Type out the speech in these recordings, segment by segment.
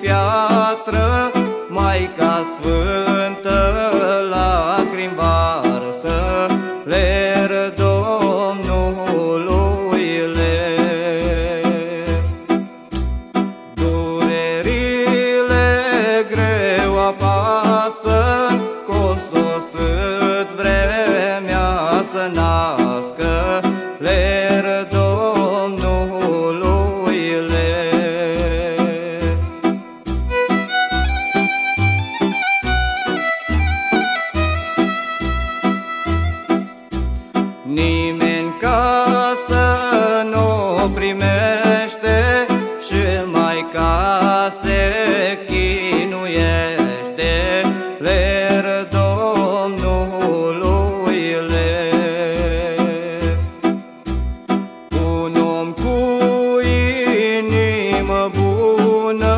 piatră, Maica Sfântă lacrimi varsă, ler Domnului ler. Durerile greu apasă, că-o sosit vremea să nască, ler Domnului ler. Nimeni casă nu primește și Maica se chinuiește, ler Domnului ler. Un om cu inimă bună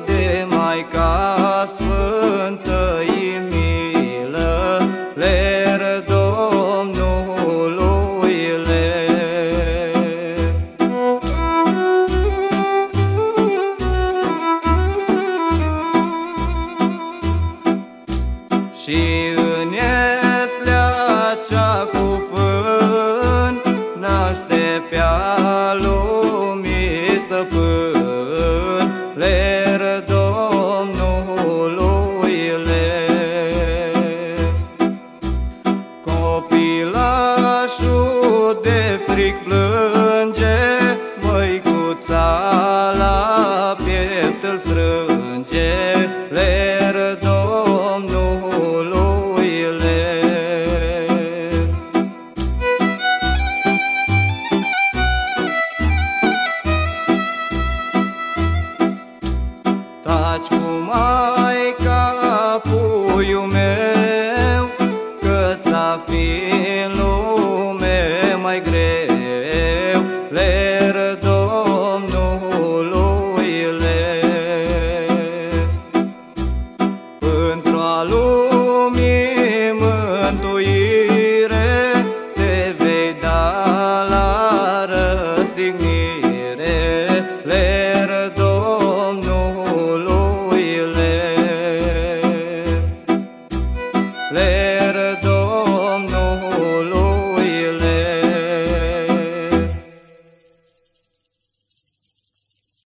de Maica Sfântă-i milă, ler Domnului ler. Și în ieslea cea cu fân naște pe-a lumii stăpân, ler Domnului ler. Copilașul de fric plânge, măicuța la piept îl strânge, ler Domnului ler. Taci cu mai